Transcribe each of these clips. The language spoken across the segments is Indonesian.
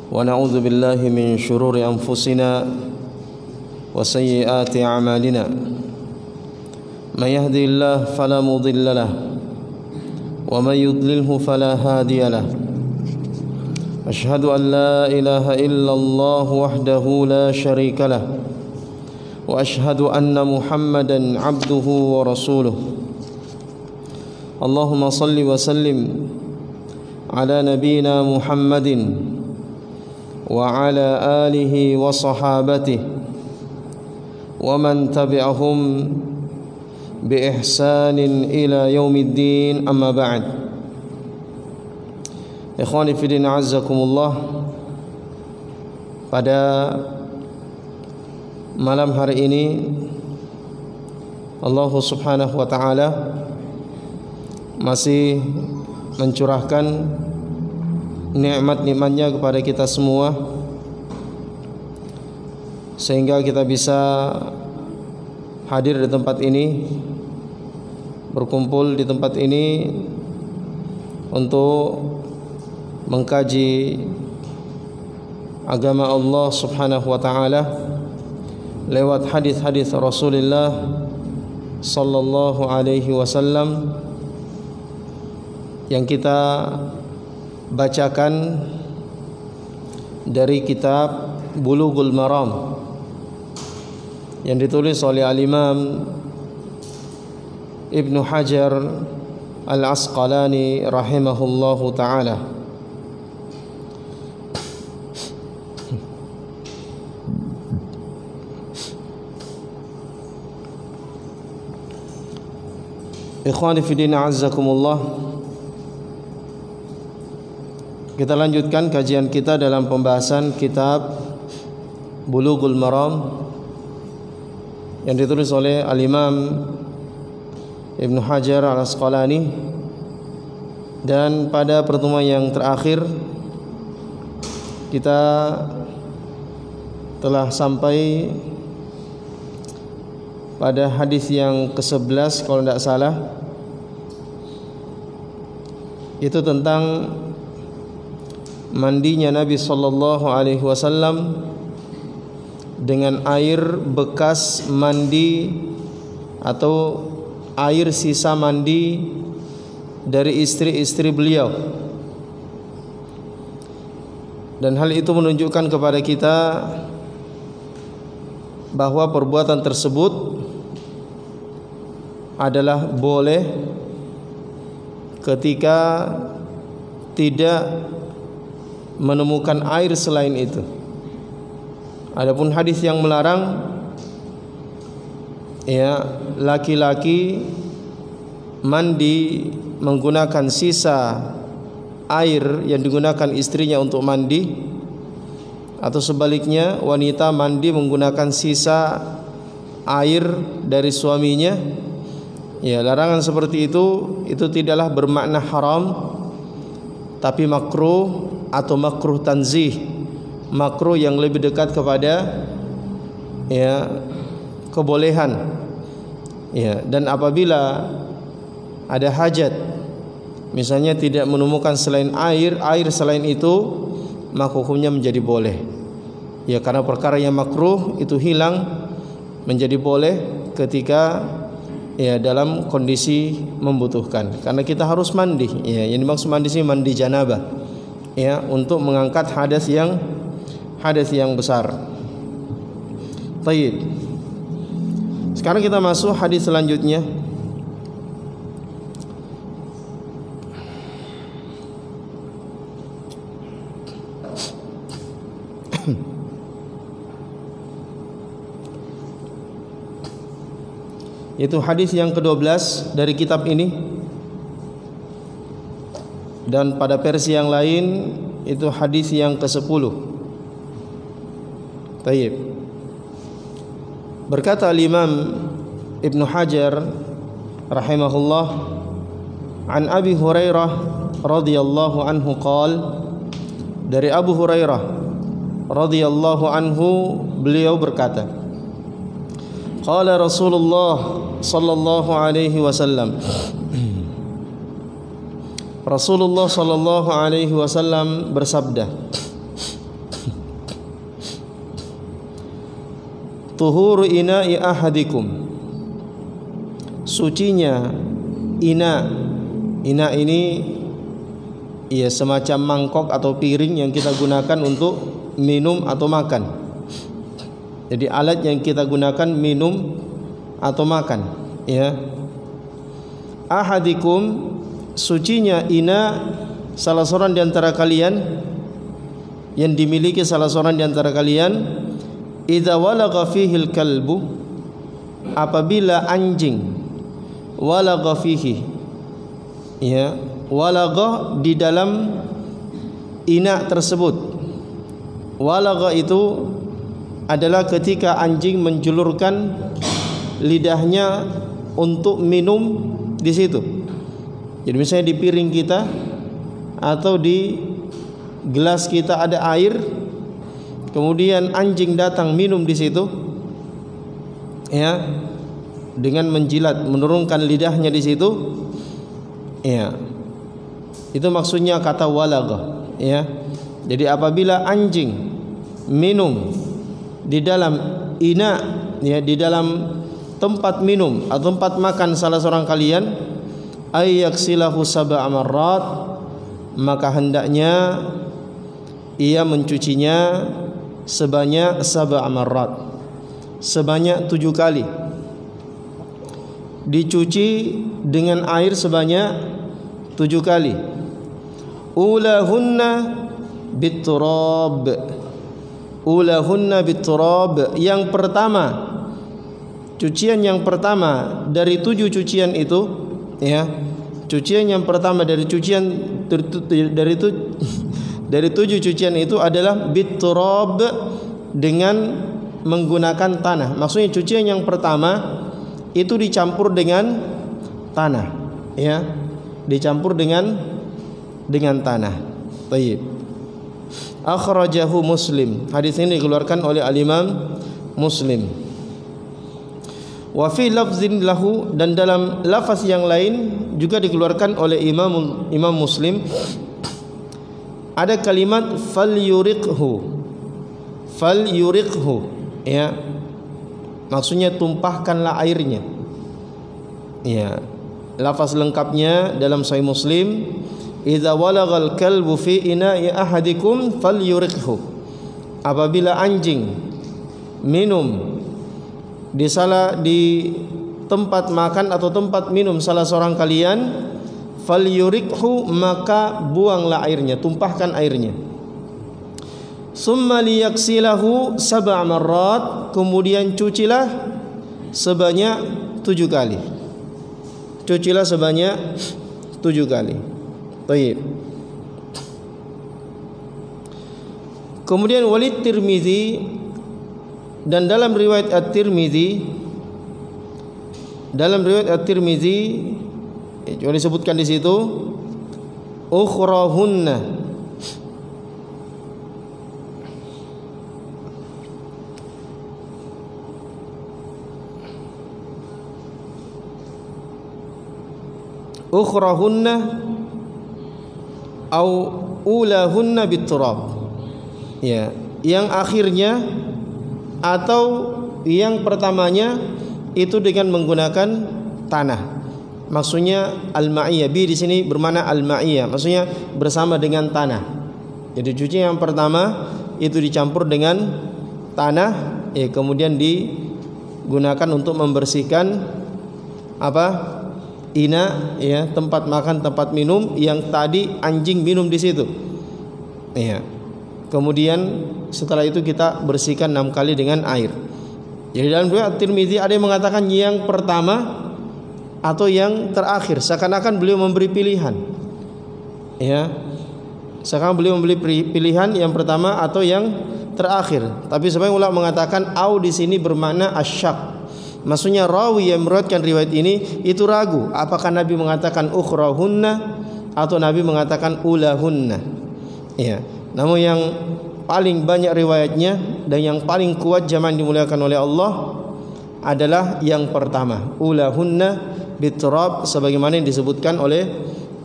ونعوذ بالله من شرور أنفسنا وسيئات أعمالنا من يهدي الله فلا مضل له ومن يضلله فلا هادي له أشهد أن لا إله إلا الله وحده لا شريك له وأشهد أن محمدا عبده ورسوله اللهم صل وسلم على نبينا محمد وعلى آله وصحابته ومن تبعهم بإحسان إلى يوم الدين أما بعد Ikhwani fi din azzakumullah. Pada malam hari ini Allah subhanahu wa ta'ala masih mencurahkan nikmat-nikmatnya kepada kita semua, sehingga kita bisa hadir di tempat ini, berkumpul di tempat ini untuk mengkaji agama Allah subhanahu wa ta'ala lewat hadis-hadis Rasulullah sallallahu alaihi wasallam yang kita bacakan dari kitab Bulughul Maram yang ditulis oleh Al-Imam Ibnu Hajar Al-Asqalani rahimahullahu ta'ala. Ikhwani fi din azzakumullah. Kita lanjutkan kajian kita dalam pembahasan kitab Bulughul Maram yang ditulis oleh Al-Imam Ibnu Hajar Al-Asqalani. Dan pada pertemuan yang terakhir kita telah sampai pada hadis yang ke-11 kalau tidak salah, itu tentang mandinya Nabi sallallahu alaihi wasallam dengan air bekas mandi atau air sisa mandi dari istri-istri beliau. Dan hal itu menunjukkan kepada kita bahwa perbuatan tersebut adalah boleh ketika tidak menemukan air selain itu. Adapun hadis yang melarang, ya, laki-laki mandi menggunakan sisa air yang digunakan istrinya untuk mandi, atau sebaliknya wanita mandi menggunakan sisa air dari suaminya, ya, larangan seperti itu tidaklah bermakna haram, tapi makruh atau makruh tanzih, makruh yang lebih dekat kepada, ya, kebolehan, ya. Dan apabila ada hajat, misalnya tidak menemukan selain air selain itu, maka hukumnya menjadi boleh, ya, karena perkara yang makruh itu hilang menjadi boleh ketika, ya, dalam kondisi membutuhkan. Karena kita harus mandi, ya, yang dimaksud mandi sini mandi janabah, ya, untuk mengangkat hadas yang besar. Baik. Sekarang kita masuk hadis selanjutnya. Itu hadis yang ke-12 dari kitab ini. Dan pada versi yang lain itu hadis yang ke-10. Baik. Berkata Al-Imam Ibnu Hajar rahimahullah, an Abi Hurairah radhiyallahu anhu qala, dari Abu Hurairah radhiyallahu anhu beliau berkata, qala Rasulullah sallallahu alaihi wasallam, Rasulullah sallallahu alaihi wasallam bersabda, tuhuru ina'i ahadikum, sucinya ina. Ina ini ya semacam mangkok atau piring yang kita gunakan untuk minum atau makan. Jadi alat yang kita gunakan minum atau makan, ya. Ahadikum, sucinya ina salah seorang di antara kalian, yang dimiliki salah seorang di antara kalian, idza walagha fihil kalbu, apabila anjing walagha fihi, ya, walagha di dalam ina tersebut. Walagha itu adalah ketika anjing menjulurkan lidahnya untuk minum di situ. Jadi misalnya di piring kita atau di gelas kita ada air, kemudian anjing datang minum di situ, ya, dengan menjilat, menurunkan lidahnya di situ, ya, itu maksudnya kata walagha, ya. Jadi apabila anjing minum di dalam ina, ya, di dalam tempat minum atau tempat makan salah seorang kalian, ayyaksilahu sab'a marrat, maka hendaknya ia mencucinya sebanyak sab'a marrat, sebanyak 7 kali. Dicuci dengan air sebanyak 7 kali. Ulahunna biturab, ulahunna biturab. Yang pertama, cucian yang pertama dari 7 cucian itu, ya, cucian yang pertama dari cucian dari 7 cucian itu adalah biturab, dengan menggunakan tanah. Maksudnya cucian yang pertama itu dicampur dengan tanah, ya, dicampur dengan tanah. Baik. Akhrajahu Muslim. Hadis ini dikeluarkan oleh Al-Imam Muslim. Wa fi lafzin lahu, dan dalam lafaz yang lain juga dikeluarkan oleh Imam Muslim, ada kalimat falyuriqhu. Falyuriqhu, ya, maksudnya tumpahkanlah airnya. Ya, lafaz lengkapnya dalam Sahih Muslim, idza walagal kalbu fi ina'i ahadikum falyuriqhu. Apabila anjing minum di tempat makan atau tempat minum salah seorang kalian, falyuriqhu, maka buanglah airnya, tumpahkan airnya. Summa liyaksilahu sab'a marrat, kemudian cucilah sebanyak 7 kali. Cucilah sebanyak 7 kali. Baik. Kemudian walid Tirmizi, dan dalam riwayat At-Tirmizi, cuma disebutkan di situ ukhrahunna, ukhrahunna au ulahunna biturab, ya, yang akhirnya atau yang pertamanya itu dengan menggunakan tanah. Maksudnya al-ma'iyah, bi di sini bermakna al-ma'iyah, maksudnya bersama dengan tanah. Jadi cuci yang pertama itu dicampur dengan tanah, ya, kemudian digunakan untuk membersihkan apa? Ina, ya, tempat makan, tempat minum yang tadi anjing minum di situ. Ya. Kemudian setelah itu kita bersihkan 6 kali dengan air. Jadi dalam riwayat Tirmizi ada yang mengatakan yang pertama atau yang terakhir, seakan-akan beliau memberi pilihan. Ya. Seakan beliau memberi pilihan yang pertama atau yang terakhir. Tapi sebagian ulama mengatakan au di sini bermakna asyak. Maksudnya rawi yang meriwayatkan riwayat ini itu ragu apakah Nabi mengatakan ukhrahunna atau Nabi mengatakan ulahunna. Ya. Namun yang paling banyak riwayatnya dan yang paling kuat jamaah dimuliakan oleh Allah adalah yang pertama, ulahunna biturab, sebagaimana yang disebutkan oleh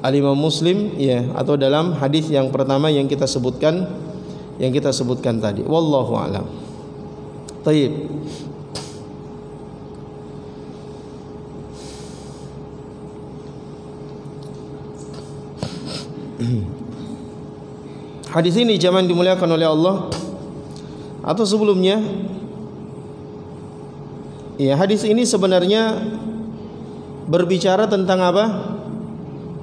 Al-Imam Muslim, ya, atau dalam hadis yang pertama yang kita sebutkan tadi. Wallahu a'lam. Baik. Hadis ini jamaah dimuliakan oleh Allah, atau sebelumnya, ya, hadis ini sebenarnya berbicara tentang apa?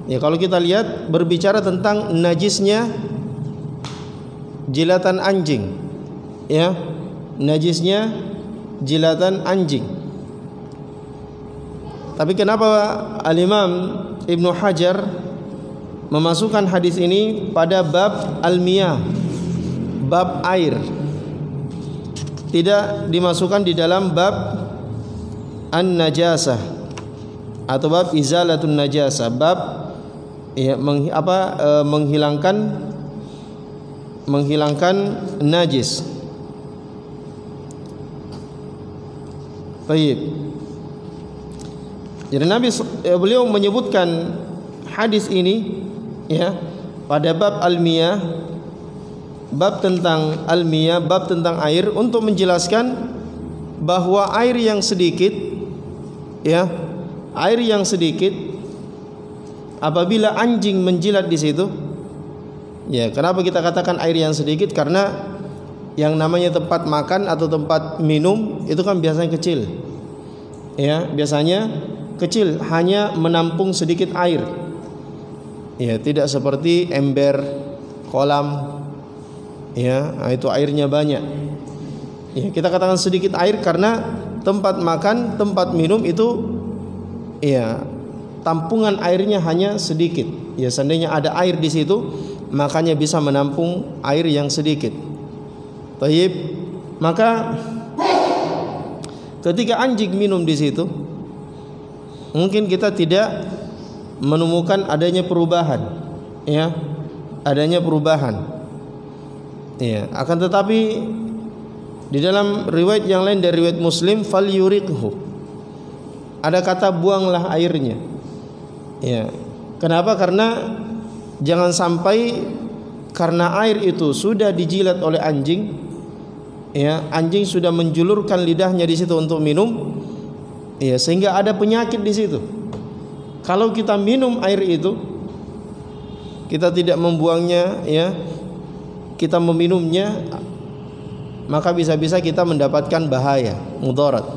Ya, kalau kita lihat berbicara tentang najisnya jilatan anjing. Ya, najisnya jilatan anjing. Tapi kenapa Al-Imam Ibnu Hajar memasukkan hadis ini pada bab al-miyah, bab air, tidak dimasukkan di dalam bab an-najasah atau bab izalatun najasah, bab ya, menghilangkan najis. Baik. Jadi beliau menyebutkan hadis ini ya pada bab al-miyah, bab tentang al-miyah, bab tentang air, untuk menjelaskan bahwa air yang sedikit, ya, air yang sedikit apabila anjing menjilat di situ, ya, kenapa kita katakan air yang sedikit? Karena yang namanya tempat makan atau tempat minum itu kan biasanya kecil, ya, biasanya kecil, hanya menampung sedikit air. Ya, tidak seperti ember, kolam, ya, itu airnya banyak. Ya, kita katakan sedikit air karena tempat makan, tempat minum itu, ya, tampungan airnya hanya sedikit. Ya, seandainya ada air di situ, makanya bisa menampung air yang sedikit. Taib, maka ketika anjing minum di situ, mungkin kita tidak menemukan adanya perubahan, ya, adanya perubahan, ya. Akan tetapi di dalam riwayat yang lain dari riwayat Muslim, fal yuriqhu, ada kata buanglah airnya, ya. Kenapa? Karena jangan sampai karena air itu sudah dijilat oleh anjing, ya, anjing sudah menjulurkan lidahnya di situ untuk minum, ya, sehingga ada penyakit di situ. Kalau kita minum air itu, kita tidak membuangnya, ya, kita meminumnya, maka bisa-bisa kita mendapatkan bahaya, mudarat.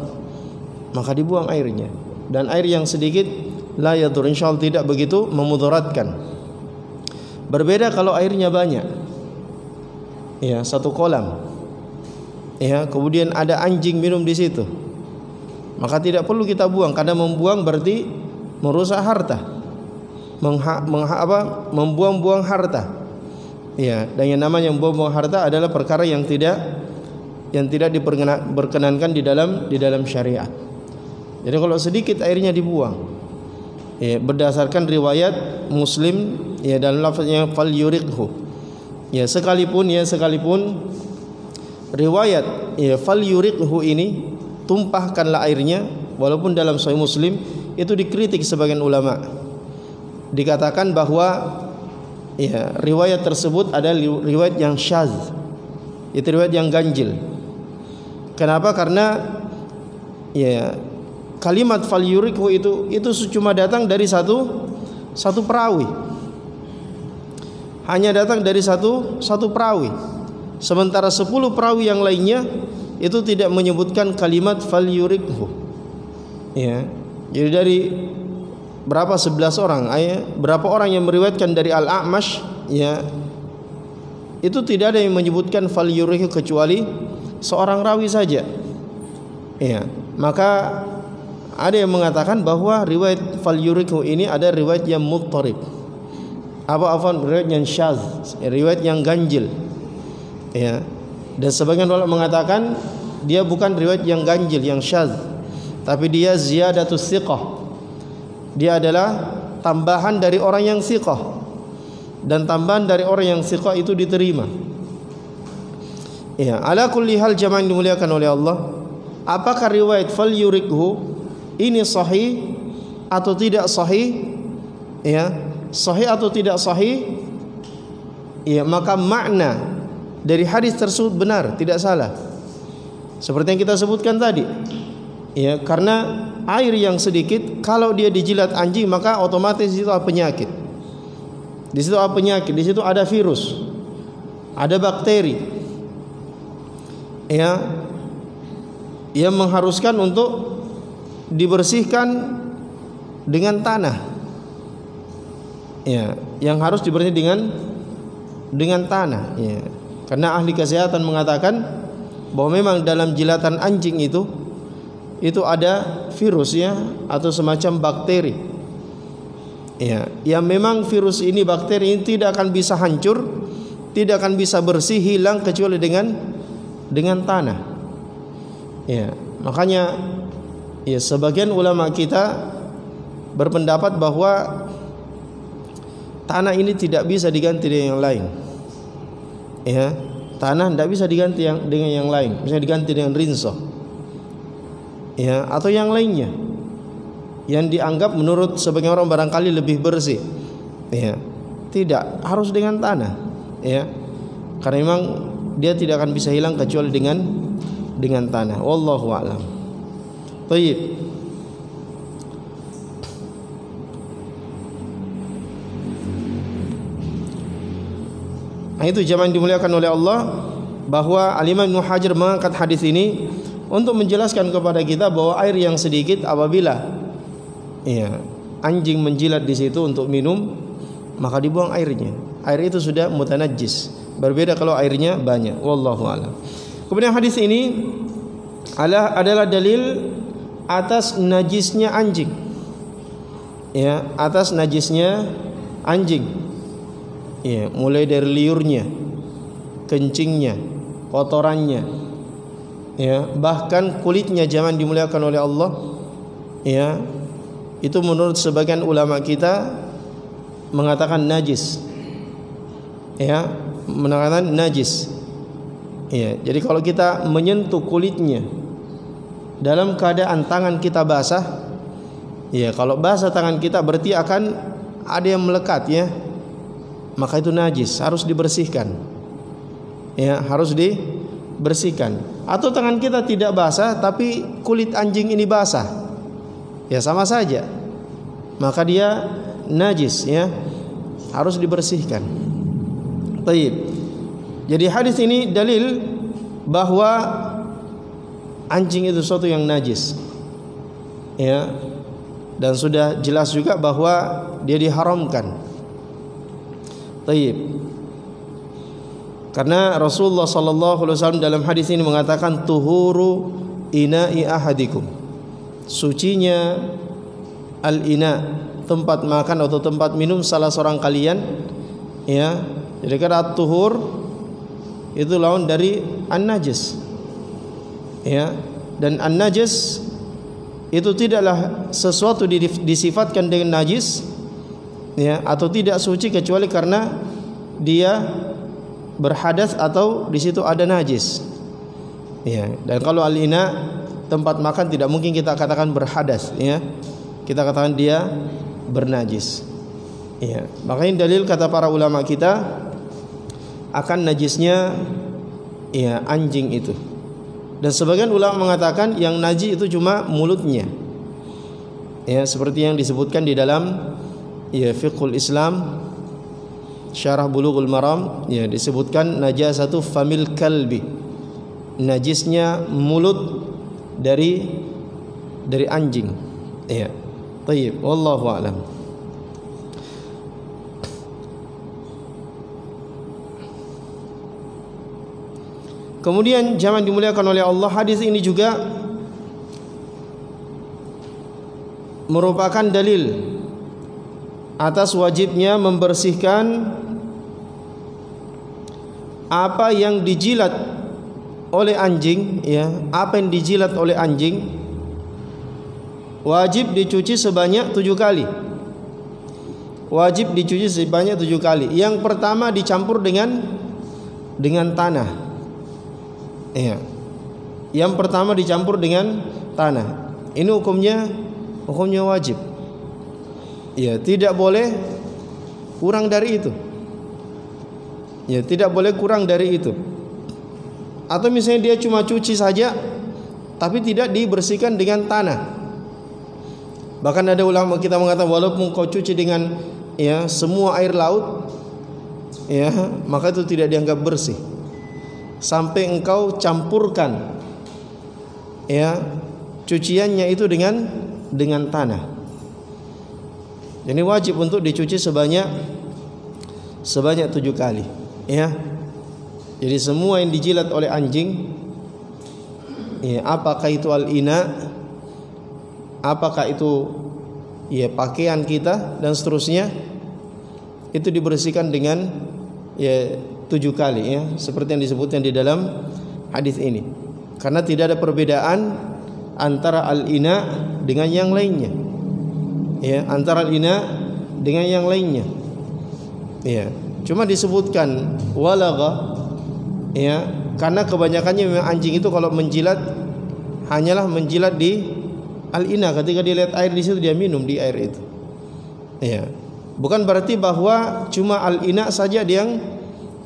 Maka dibuang airnya. Dan air yang sedikit la yadur, insyaallah tidak begitu memudaratkan. Berbeda kalau airnya banyak, ya, satu kolam, ya, kemudian ada anjing minum di situ, maka tidak perlu kita buang, karena membuang berarti merusak harta, membuang-buang harta, ya. Dan yang namanya membuang-buang harta adalah perkara yang tidak diperkenankan di dalam syariat. Jadi kalau sedikit airnya dibuang, ya, berdasarkan riwayat Muslim, ya, dalam lafaznya fal yuriqhu, ya, sekalipun riwayat, ya, fal yuriqhu ini tumpahkanlah airnya, walaupun dalam Sahih Muslim itu dikritik sebagian ulama, dikatakan bahwa, ya, riwayat tersebut adalah riwayat yang syadz, itu riwayat yang ganjil. Kenapa? Karena, ya, kalimat fal yuriqhu itu cuma datang dari satu perawi, hanya datang dari satu perawi, sementara 10 perawi yang lainnya itu tidak menyebutkan kalimat fal yuriqhu, ya. Jadi dari berapa 11 orang, berapa orang yang meriwayatkan dari Al-A'mash, ya, itu tidak ada yang menyebutkan fal yuriqhu kecuali seorang rawi saja, ya. Maka ada yang mengatakan bahwa riwayat fal yuriqhu ini ada riwayat yang muttarib, riwayat yang syadz, riwayat yang ganjil, ya. Dan sebagian ulama mengatakan dia bukan riwayat yang ganjil, yang syadz, tapi dia ziyadatus thiqah. Dia adalah tambahan dari orang yang thiqah, dan tambahan dari orang yang thiqah itu diterima. Ya, ala kulli hal jamaah yang dimuliakan oleh Allah, apakah riwayat fal yuriqhu ini sahih atau tidak sahih, ya, sahih atau tidak sahih, ya, maka makna dari hadis tersebut benar, tidak salah. Seperti yang kita sebutkan tadi, ya, karena air yang sedikit kalau dia dijilat anjing maka otomatis itu penyakit. Di situ ada penyakit, di situ ada virus, ada bakteri, ya, yang mengharuskan untuk dibersihkan dengan tanah, ya, yang harus dibersihkan dengan tanah, ya. Karena ahli kesehatan mengatakan bahwa memang dalam jilatan anjing itu ada virus, ya, atau semacam bakteri, ya, yang memang virus ini, bakteri ini tidak akan bisa hancur, tidak akan bisa bersih, hilang kecuali dengan tanah, ya. Makanya, ya, sebagian ulama kita berpendapat bahwa tanah ini tidak bisa diganti dengan yang lain, ya. Tanah tidak bisa diganti dengan yang lain, misalnya diganti dengan rinso, ya, atau yang lainnya yang dianggap menurut sebagian orang barangkali lebih bersih, ya. Tidak harus dengan tanah, ya, karena memang dia tidak akan bisa hilang kecuali dengan tanah. Wallahu a'lam. Baik. Itu jamaah yang dimuliakan oleh Allah, bahwa Al-Imam Ibnu Hajar mengangkat hadis ini untuk menjelaskan kepada kita bahwa air yang sedikit apabila, ya, anjing menjilat di situ untuk minum, maka dibuang airnya. Air itu sudah mutanajjis. Berbeda kalau airnya banyak. Wallahu a'lam. Kemudian hadis ini adalah dalil atas najisnya anjing, ya, atas najisnya anjing. Ya, mulai dari liurnya, kencingnya, kotorannya, ya, bahkan kulitnya, jangan dimuliakan oleh Allah, ya, itu menurut sebagian ulama kita mengatakan najis, ya, mengatakan najis, ya. Jadi kalau kita menyentuh kulitnya dalam keadaan tangan kita basah, ya, kalau basah tangan kita berarti akan ada yang melekat, ya, maka itu najis, harus dibersihkan, ya, harus dibersihkan. Atau tangan kita tidak basah tapi kulit anjing ini basah, ya, sama saja, maka dia najis, ya, harus dibersihkan. Baik. Jadi hadis ini dalil bahwa anjing itu sesuatu yang najis, ya, dan sudah jelas juga bahwa dia diharamkan. Taib. Karena Rasulullah sallallahu alaihi wasallam dalam hadis ini mengatakan tuhuru ina'i ahadikum, sucinya al-ina, tempat makan atau tempat minum salah seorang kalian, ya. Jadi kata tuhur itu lawan dari an-najis, ya. Dan an-najis itu tidaklah sesuatu disifatkan dengan najis, ya, atau tidak suci kecuali karena dia berhadas atau di situ ada najis, ya. Dan kalau al-ina, tempat makan, tidak mungkin kita katakan berhadas, ya, kita katakan dia bernajis, ya. Makanya dalil kata para ulama kita akan najisnya, ya, anjing itu. Dan sebagian ulama mengatakan yang najis itu cuma mulutnya, ya, seperti yang disebutkan di dalam, ya, Fiqhul Islam Syarah Bulughul Maram, ya, disebutkan najasatu famil kalbi, najisnya mulut dari anjing, ya. Tayyib, wallahu a'lam. Kemudian jamaah dimuliakan oleh Allah, hadis ini juga merupakan dalil atas wajibnya membersihkan apa yang dijilat oleh anjing, ya, apa yang dijilat oleh anjing wajib dicuci sebanyak 7 kali. Wajib dicuci sebanyak 7 kali. Yang pertama dicampur dengan tanah, ya. Yang pertama dicampur dengan tanah. Ini hukumnya wajib, ya, tidak boleh kurang dari itu, ya, tidak boleh kurang dari itu. Atau misalnya dia cuma cuci saja tapi tidak dibersihkan dengan tanah. Bahkan ada ulama kita mengatakan walaupun kau cuci dengan ya semua air laut, ya maka itu tidak dianggap bersih sampai engkau campurkan ya cuciannya itu dengan tanah. Jadi wajib untuk dicuci sebanyak 7 kali, ya. Jadi semua yang dijilat oleh anjing, ya, apakah itu al-ina, apakah itu ya pakaian kita dan seterusnya, itu dibersihkan dengan ya 7 kali, ya, seperti yang disebutkan di dalam hadis ini. Karena tidak ada perbedaan antara al-ina dengan yang lainnya, ya, antara al-ina dengan yang lainnya, ya. Cuma disebutkan walagha, ya, karena kebanyakannya memang anjing itu kalau menjilat hanyalah menjilat di al-ina, ketika dia lihat air di situ dia minum di air itu, ya. Bukan berarti bahwa cuma al-ina saja yang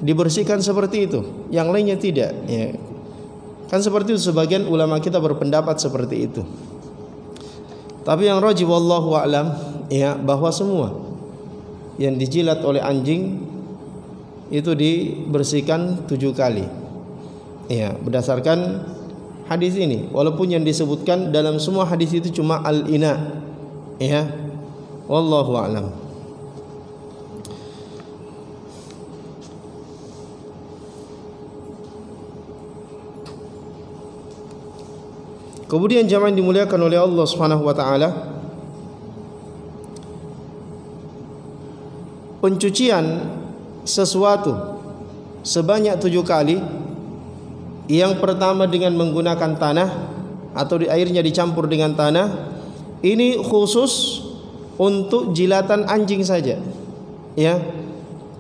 dibersihkan seperti itu, yang lainnya tidak, ya. Kan seperti itu sebagian ulama kita berpendapat seperti itu. Tapi yang rajih wallahu a'lam, ya, bahwa semua yang dijilat oleh anjing itu dibersihkan 7 kali, ya, berdasarkan hadis ini. Walaupun yang disebutkan dalam semua hadis itu cuma al-ina, ya, wallahu a'lam. Kemudian jamaah yang dimuliakan oleh Allah Subhanahu wa taala, pencucian sesuatu sebanyak 7 kali. Yang pertama dengan menggunakan tanah atau airnya dicampur dengan tanah. Ini khusus untuk jilatan anjing saja, ya.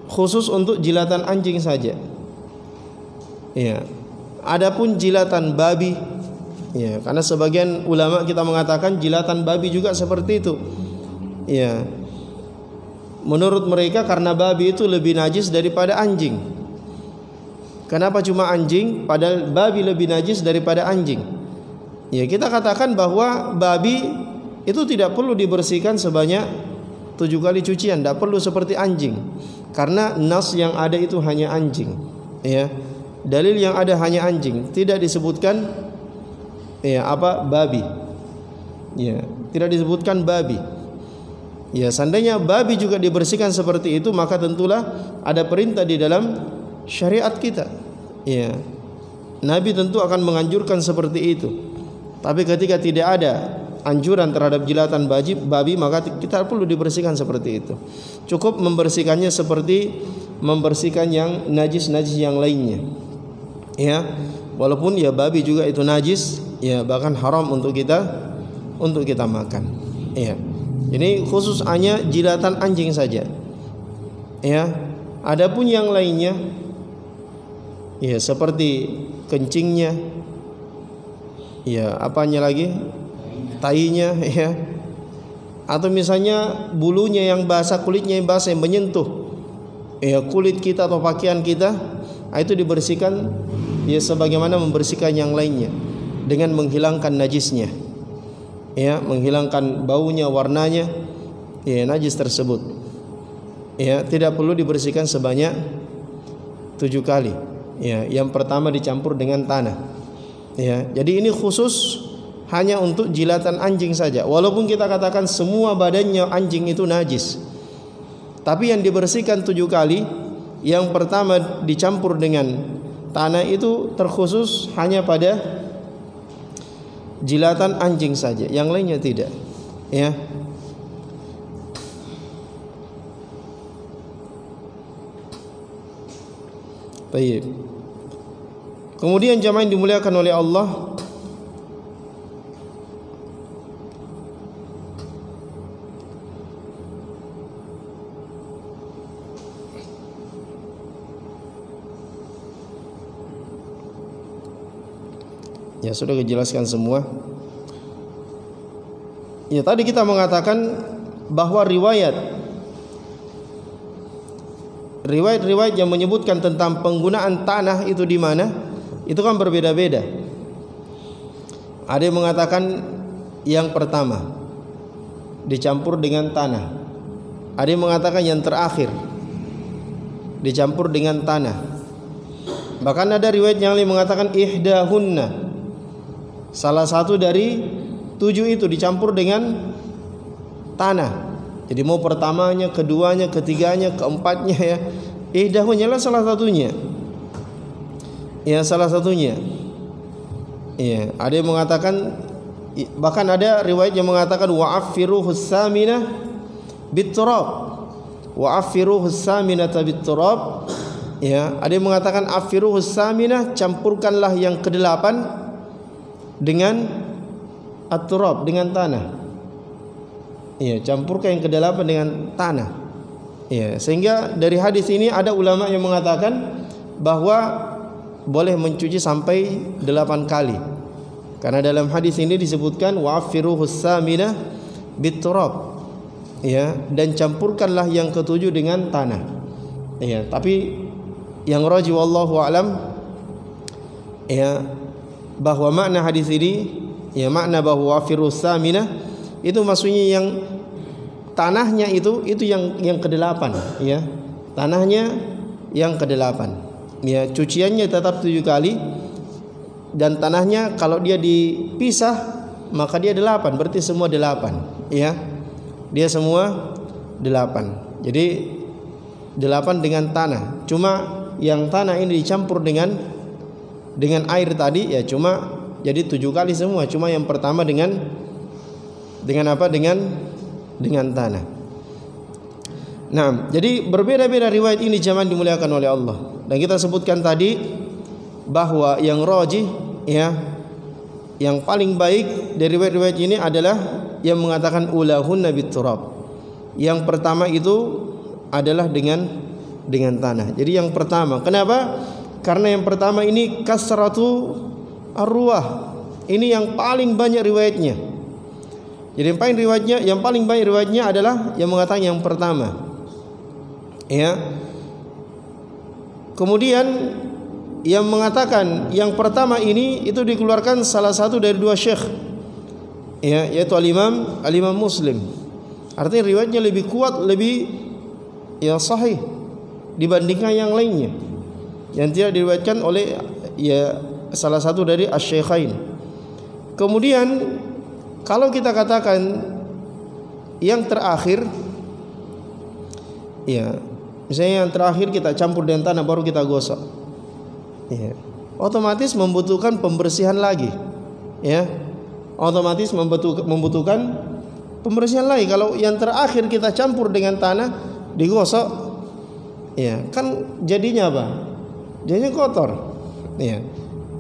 Khusus untuk jilatan anjing saja, ya. Adapun jilatan babi, ya, karena sebagian ulama kita mengatakan jilatan babi juga seperti itu, ya. Menurut mereka karena babi itu lebih najis daripada anjing. Kenapa cuma anjing padahal babi lebih najis daripada anjing? Ya, kita katakan bahwa babi itu tidak perlu dibersihkan sebanyak 7 kali cucian, tidak perlu seperti anjing. Karena nas yang ada itu hanya anjing, ya. Dalil yang ada hanya anjing, tidak disebutkan ya babi. Ya, tidak disebutkan babi. Ya, seandainya babi juga dibersihkan seperti itu, maka tentulah ada perintah di dalam syariat kita, ya. Nabi tentu akan menganjurkan seperti itu. Tapi ketika tidak ada anjuran terhadap jilatan babi, maka kita perlu dibersihkan seperti itu. Cukup membersihkannya seperti membersihkan yang najis-najis yang lainnya, ya. Walaupun ya babi juga itu najis, ya, bahkan haram untuk kita makan, ya. Ini khusus hanya jilatan anjing saja, ya. Adapun yang lainnya, ya, seperti kencingnya, ya, apanya lagi, tainya, ya, atau misalnya bulunya yang basah, kulitnya yang basah yang menyentuh, ya, kulit kita atau pakaian kita, itu dibersihkan, ya, sebagaimana membersihkan yang lainnya dengan menghilangkan najisnya, ya, menghilangkan baunya, warnanya, ya, najis tersebut, ya, tidak perlu dibersihkan sebanyak 7 kali. Ya, yang pertama dicampur dengan tanah, ya. Jadi ini khusus hanya untuk jilatan anjing saja. Walaupun kita katakan semua badannya anjing itu najis, tapi yang dibersihkan 7 kali, yang pertama dicampur dengan tanah itu terkhusus hanya pada jilatan anjing saja, yang lainnya tidak, ya. Baik. Kemudian jamaah yang dimuliakan oleh Allah, ya, sudah dijelaskan semua. Ya, tadi kita mengatakan bahwa riwayat yang menyebutkan tentang penggunaan tanah itu di mana, itu kan berbeda-beda. Ada yang mengatakan yang pertama dicampur dengan tanah, ada yang mengatakan yang terakhir dicampur dengan tanah. Bahkan ada riwayat yang lain mengatakan ihdahunna, salah satu dari 7 itu dicampur dengan tanah. Jadi mau pertamanya, keduanya, ketiganya, keempatnya ya. Ihdahunna lah salah satunya. Ya, salah satunya. Ya, ada yang mengatakan, bahkan ada riwayat yang mengatakan wa'affiruhu saminah bit-turab. Wa'affiruhu saminata bit-turab. Ya, ada yang mengatakan affiruhu saminah, campurkanlah yang ke-8 dengan at-turab, dengan tanah. Ya, campurkan yang ke-8 dengan tanah. Ya, sehingga dari hadis ini ada ulama yang mengatakan bahwa boleh mencuci sampai 8 kali. Karena dalam hadis ini disebutkan wa'affiruhu saminah bit-turab. Ya, dan campurkanlah yang ke-7 dengan tanah. Ya, tapi yang rajih wallahu alam ya, bahwa makna hadis ini, ya makna bahwa wa'affiruhu saminah itu maksudnya yang tanahnya itu yang ke-8 ya. Tanahnya yang ke-8. Ya, cuciannya tetap 7 kali, dan tanahnya kalau dia dipisah maka dia 8, berarti semua 8 ya. Dia semua 8. Jadi 8 dengan tanah. Cuma yang tanah ini dicampur dengan air tadi ya, cuma jadi 7 kali semua. Cuma yang pertama dengan apa? Dengan tanah. Nah, jadi berbeda-beda riwayat ini jamaah dimuliakan oleh Allah. Dan kita sebutkan tadi bahwa yang rajih ya, yang paling baik dari riwayat-riwayat ini adalah yang mengatakan ulahunna bit-turab. Yang pertama itu adalah dengan tanah. Jadi yang pertama, kenapa? Karena yang pertama ini kasratu arwah. Ini yang paling banyak riwayatnya. Jadi yang paling banyak riwayatnya adalah yang mengatakan yang pertama. Ya. Kemudian yang mengatakan yang pertama ini itu dikeluarkan salah satu dari 2 syekh, ya, yaitu al-Imam Muslim. Artinya riwayatnya lebih kuat, lebih ya sahih dibandingkan yang lainnya yang tidak diriwayatkan oleh ya salah satu dari asy-syaikhain. Kemudian kalau kita katakan yang terakhir, ya misalnya yang terakhir kita campur dengan tanah baru kita gosok, ya, otomatis membutuhkan pembersihan lagi, ya, otomatis membutuhkan pembersihan lagi. Kalau yang terakhir kita campur dengan tanah digosok, ya kan jadinya apa? Jadinya kotor, ya,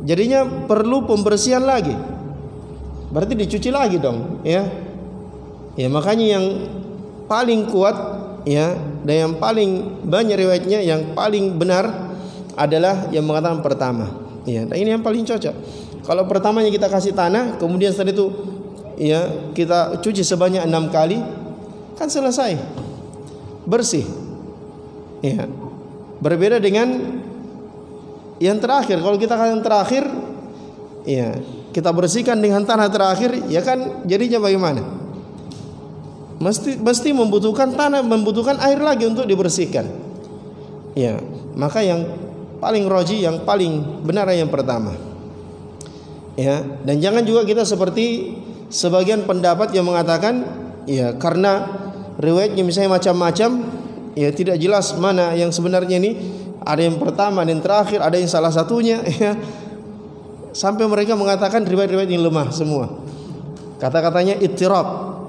jadinya perlu pembersihan lagi. Berarti dicuci lagi dong, ya. Ya makanya yang paling kuat, ya, dan yang paling banyak riwayatnya, yang paling benar adalah yang mengatakan pertama. Ya, nah ini yang paling cocok. Kalau pertamanya kita kasih tanah, kemudian setelah itu ya kita cuci sebanyak 6 kali, kan selesai, bersih. Ya. Berbeda dengan yang terakhir. Kalau kita kasih yang terakhir, ya kita bersihkan dengan tanah terakhir, ya kan jadinya bagaimana? Mesti membutuhkan tanah, membutuhkan air lagi untuk dibersihkan. Ya, maka yang paling rajih, yang paling benar yang pertama. Ya, dan jangan juga kita seperti sebagian pendapat yang mengatakan, ya karena riwayatnya misalnya macam-macam, ya tidak jelas mana yang sebenarnya ini. Ada yang pertama, ada yang terakhir, ada yang salah satunya, ya. Sampai mereka mengatakan riwayat-riwayat ini lemah semua. Kata-katanya ittirab,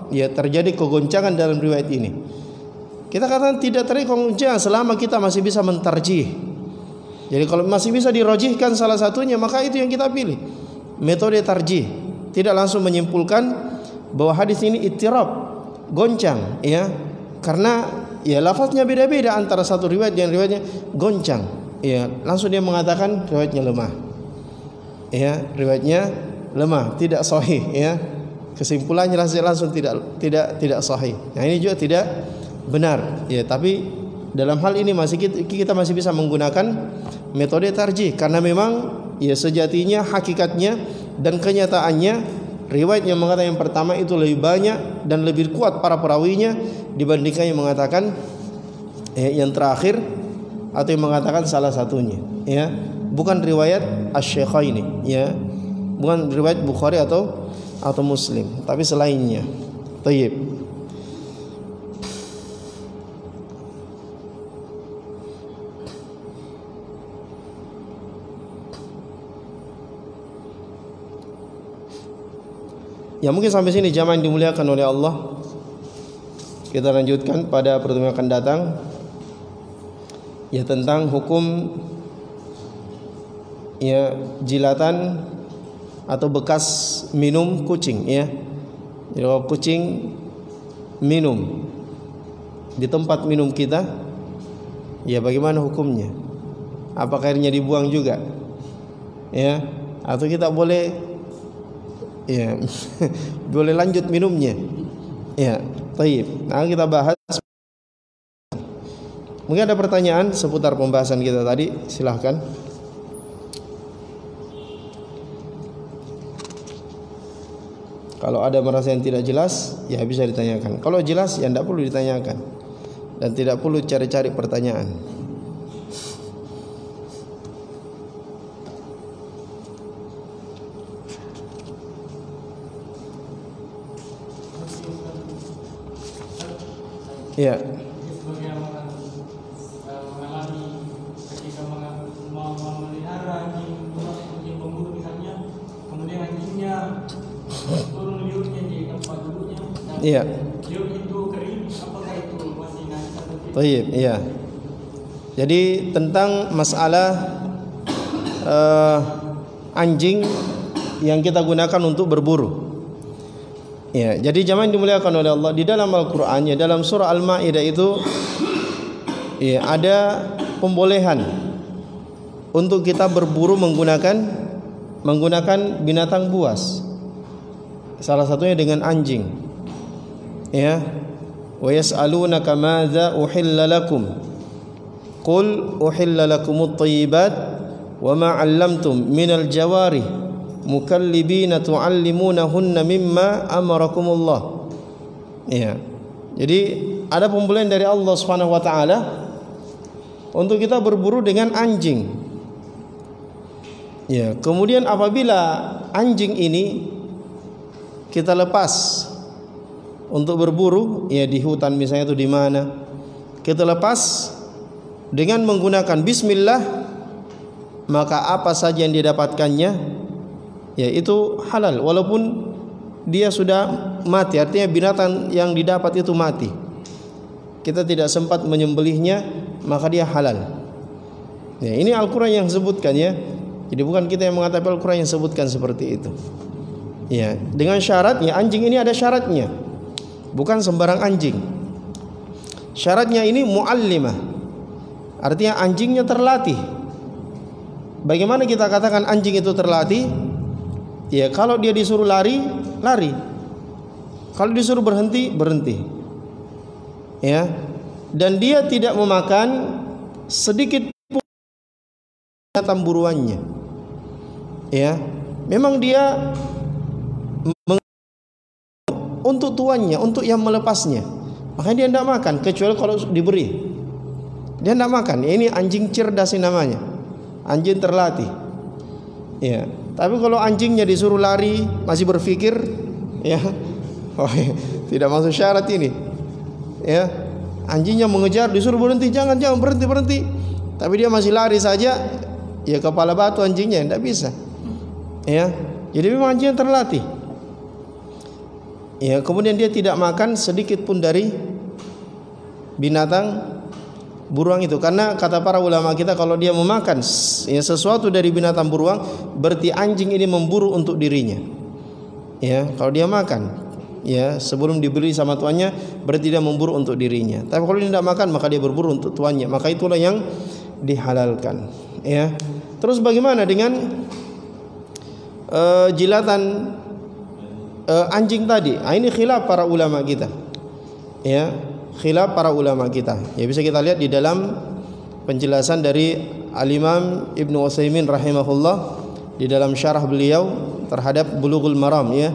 ya terjadi kegoncangan dalam riwayat ini. Kita katakan tidak terjadi kegoncangan selama kita masih bisa mentarjih. Jadi kalau masih bisa dirojihkan salah satunya, maka itu yang kita pilih. Metode tarjih, tidak langsung menyimpulkan bahwa hadis ini ittirab, goncang, ya. Karena ya lafaznya beda-beda antara satu riwayat dan riwayatnya goncang. Ya, langsung dia mengatakan riwayatnya lemah. Ya, riwayatnya lemah, tidak sahih, ya. Kesimpulannya langsung tidak sahih. Nah, ini juga tidak benar, ya, tapi dalam hal ini kita masih bisa menggunakan metode tarjih karena memang ya sejatinya, hakikatnya dan kenyataannya riwayat yang mengatakan yang pertama itu lebih banyak dan lebih kuat para perawinya dibandingkan yang mengatakan yang terakhir atau yang mengatakan salah satunya, ya. Bukan riwayat Asy-Syaikhaini, ya. Bukan riwayat Bukhari atau Muslim, tapi selainnya. Tayyib. Ya, mungkin sampai sini jamaah yang dimuliakan oleh Allah. Kita lanjutkan pada pertemuan akan datang, ya, tentang hukum, ya, jilatan atau bekas minum kucing, ya. Jadi kalau kucing minum di tempat minum kita, ya, bagaimana hukumnya? Apakah airnya dibuang juga, ya, atau kita boleh, ya, boleh lanjut minumnya, ya. Baik, nah kita bahas. Mungkin ada pertanyaan seputar pembahasan kita tadi, silahkan. Kalau ada merasa yang tidak jelas, ya bisa ditanyakan. Kalau jelas, ya tidak perlu ditanyakan dan tidak perlu cari-cari pertanyaan. Ya. Sebagai mengalami ketika memelihara anjing pemburu misalnya, kemudian anjingnya turun liurnya di tempat dulunya, dan Iya. liur itu kering, apakah itu masih najis atau tidak? Baik, iya. Jadi tentang masalah anjing yang kita gunakan untuk berburu. Ya, jadi jamaah yang dimuliakan oleh Allah, di dalam Al-Qur'an, ya, dalam surah Al-Maidah itu, ya, ada pembolehan untuk kita berburu menggunakan binatang buas. Salah satunya dengan anjing. Ya. Wa yas'alunaka madza uhilla lakum. Qul uhilla lakumut thayyibat wa ma 'allamtum minal jawarih mukallibina tu'allimunahunna mimma amarakumullah. Ya. Jadi ada pembolehan dari Allah Subhanahu wa taala untuk kita berburu dengan anjing. Ya, kemudian apabila anjing ini kita lepas untuk berburu, ya, di hutan misalnya, itu di mana, kita lepas dengan menggunakan bismillah, maka apa saja yang didapatkannya, ya, itu halal walaupun dia sudah mati. Artinya binatang yang didapat itu mati, kita tidak sempat menyembelihnya, maka dia halal. Ya, ini Al-Qur'an yang sebutkan, ya. Jadi bukan kita yang mengatakan, Al-Qur'an yang sebutkan seperti itu. Ya, dengan syarat, ya, anjing ini ada syaratnya. Bukan sembarang anjing. Syaratnya ini muallimah. Artinya anjingnya terlatih. Bagaimana kita katakan anjing itu terlatih? Ya, kalau dia disuruh lari, lari. Kalau disuruh berhenti, berhenti. Ya. Dan dia tidak memakan sedikit pun binatang buruannya. Ya. Memang dia untuk tuannya, untuk yang melepasnya. Makanya dia tidak makan kecuali kalau diberi. Dia tidak makan. Ya, ini anjing cerdas ini namanya. Anjing terlatih. Ya. Tapi kalau anjingnya disuruh lari masih berpikir, ya, oh, ya, tidak masuk syarat ini. Ya, anjingnya mengejar disuruh berhenti, jangan berhenti. Tapi dia masih lari saja, ya, kepala batu anjingnya, tidak bisa. Ya, jadi memang anjingnya terlatih. Ya, kemudian dia tidak makan sedikit pun dari binatang buruan itu, karena kata para ulama kita, kalau dia memakan, ya, sesuatu dari binatang buruan, berarti anjing ini memburu untuk dirinya. Ya, kalau dia makan, ya, sebelum diberi sama tuannya, berarti dia memburu untuk dirinya. Tapi kalau dia tidak makan, maka dia berburu untuk tuannya. Maka itulah yang dihalalkan. Ya. Terus bagaimana dengan jilatan anjing tadi? Ini khilaf para ulama kita. Ya. Khilaf para ulama kita. Ya, bisa kita lihat di dalam penjelasan dari Al-Imam Ibnu Utsaimin rahimahullah di dalam syarah beliau terhadap Bulughul Maram, ya.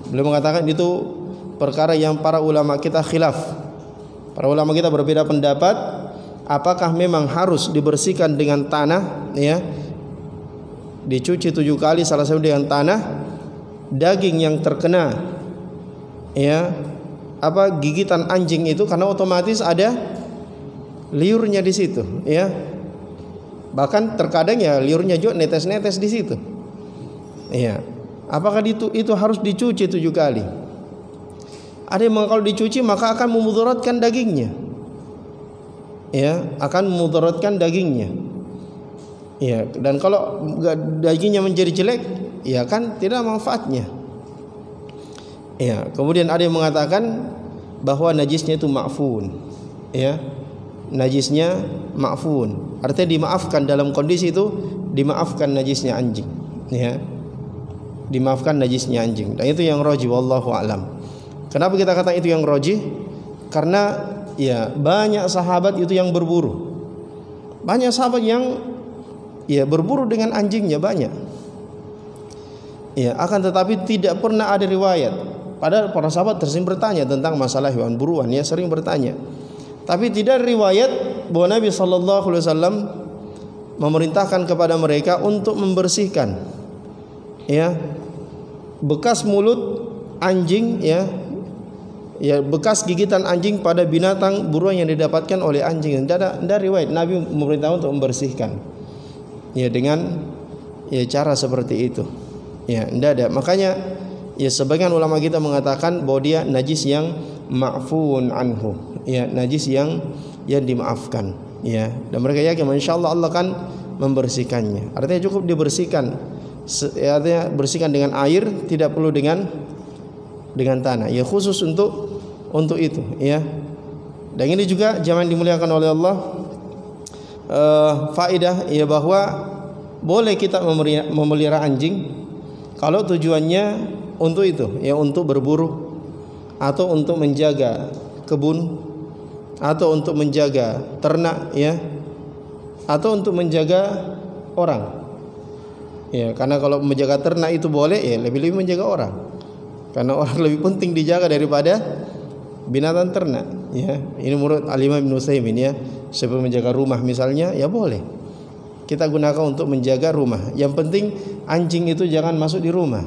Beliau mengatakan itu perkara yang para ulama kita khilaf. Para ulama kita berbeda pendapat, apakah memang harus dibersihkan dengan tanah, ya, dicuci 7 kali, salah satu dengan tanah. Daging yang terkena, ya, gigitan anjing itu, karena otomatis ada liurnya di situ, ya. Bahkan terkadang ya liurnya juga netes-netes di situ. Ya. Apakah itu harus dicuci 7 kali? Ada yang kalau dicuci maka akan memudaratkan dagingnya. Ya, akan memudaratkan dagingnya. Ya, dan kalau dagingnya menjadi jelek, ya kan tidak manfaatnya. Ya, kemudian ada yang mengatakan bahwa najisnya itu ma'fun. Ya. Najisnya ma'fun. Artinya dimaafkan, dalam kondisi itu dimaafkan najisnya anjing. Ya. Dimaafkan najisnya anjing. Dan itu yang rajih, wallahu a'lam. Kenapa kita kata itu yang rajih? Karena ya banyak sahabat itu yang berburu. Banyak sahabat yang ya berburu dengan anjingnya banyak. Ya, akan tetapi tidak pernah ada riwayat. Padahal para sahabat sering bertanya tentang masalah hewan buruan, ya sering bertanya. Tapi tidak riwayat bahwa Nabi sallallahu alaihi wasallam memerintahkan kepada mereka untuk membersihkan, ya, bekas mulut anjing, ya, bekas gigitan anjing pada binatang buruan yang didapatkan oleh anjing. Tidak ada riwayat Nabi memerintahkan untuk membersihkan, ya, dengan ya cara seperti itu. Ya, tidak ada. Makanya ya sebagian ulama kita mengatakan bahwa dia najis yang ma'fun anhu, ya, najis yang dimaafkan, ya. Dan mereka yakin insyaallah Allah akan membersihkannya. Artinya cukup dibersihkan, artinya bersihkan dengan air, tidak perlu dengan tanah, ya, khusus untuk itu, ya. Dan ini juga jangan dimuliakan oleh Allah, faedah, ya, bahwa boleh kita memelihara anjing kalau tujuannya untuk itu, ya, untuk berburu atau untuk menjaga kebun atau untuk menjaga ternak, ya, atau untuk menjaga orang. Ya, karena kalau menjaga ternak itu boleh, ya, lebih-lebih menjaga orang. Karena orang lebih penting dijaga daripada binatang ternak, ya. Ini menurut Al-Imam Ibnu Utsaimin, ya. Sebelum menjaga rumah misalnya, ya boleh kita gunakan untuk menjaga rumah. Yang penting anjing itu jangan masuk di rumah,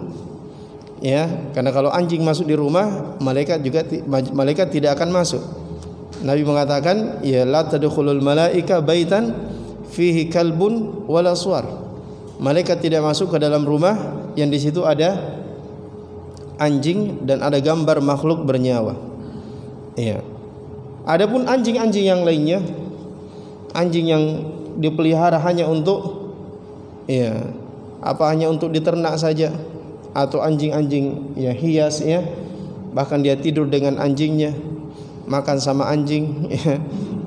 ya. Karena kalau anjing masuk di rumah, malaikat tidak akan masuk. Nabi mengatakan, ya, la tadkhulul malaika baitan fihi kalbun wala suwar. Malaikat tidak masuk ke dalam rumah yang di situ ada anjing dan ada gambar makhluk bernyawa. Ya. Adapun anjing-anjing yang lainnya, anjing yang dipelihara hanya untuk, ya, hanya untuk diternak saja, atau anjing-anjing, ya, hias, ya, bahkan dia tidur dengan anjingnya, makan sama anjing, ya,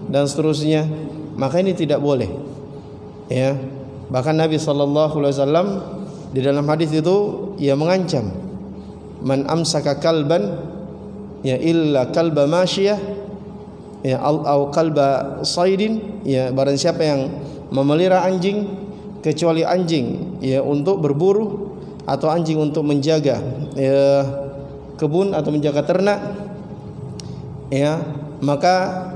dan seterusnya, maka ini tidak boleh, ya. Bahkan Nabi sallallahu alaihi wasallam di dalam hadis itu ia mengancam, man amsaka kalban, ya, illa kalba masyiyah, ya, au kalba saidin, ya, barang siapa yang memelihara anjing kecuali anjing, ya, untuk berburu atau anjing untuk menjaga, ya, kebun atau menjaga ternak, ya, maka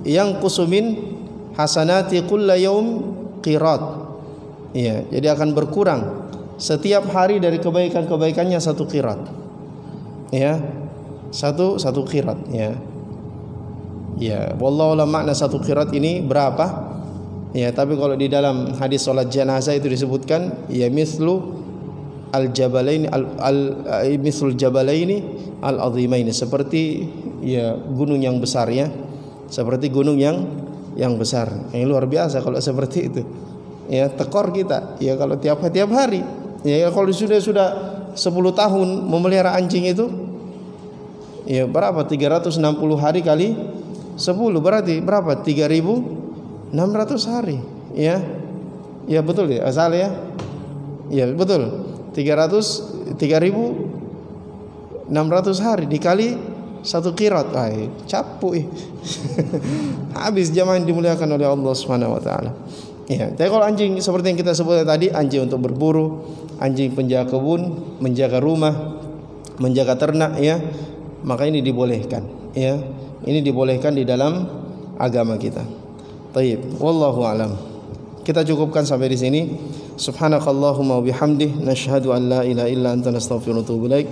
yang kusumin hasanati kulla yaum qirat, ya, jadi akan berkurang setiap hari dari kebaikan-kebaikannya 1 qirat, ya, satu qirat, ya. Ya, wallahu a'lam makna 1 qirat ini berapa, ya, tapi kalau di dalam hadis salat jenazah itu disebutkan, ya, mislu al-jabalaini mislul jabalaini al-azimaini, seperti, ya, gunung yang besar, ya, seperti gunung yang besar. Ini luar biasa kalau seperti itu, ya, tekor kita, ya, kalau tiap hari, ya, kalau sudah 10 tahun memelihara anjing itu, ya, berapa 360 hari kali 10 berarti berapa? 3.600 hari, ya. Ya, betul, ya, asal, ya. Ya, betul. 3.600 hari dikali 1 qirat, capek. Habis zaman dimuliakan oleh Allah Subhanahu wa taala. Ya, tapi kalau anjing seperti yang kita sebutkan tadi, anjing untuk berburu, anjing penjaga kebun, menjaga rumah, menjaga ternak, ya, maka ini dibolehkan, ya. Ini dibolehkan di dalam agama kita. Tayyib, wallahu alam. Kita cukupkan sampai di sini. Subhanakallahumma wa bihamdih nashhadu an la ilaha illa anta nastaghfiruka wa natubu ilaik.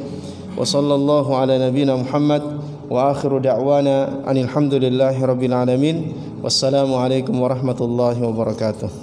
Wa sallallahu ala nabiyyina Muhammad wa akhiru da'wana anil hamdulillahi rabbil alamin. Wassalamu alaikum warahmatullahi wabarakatuh.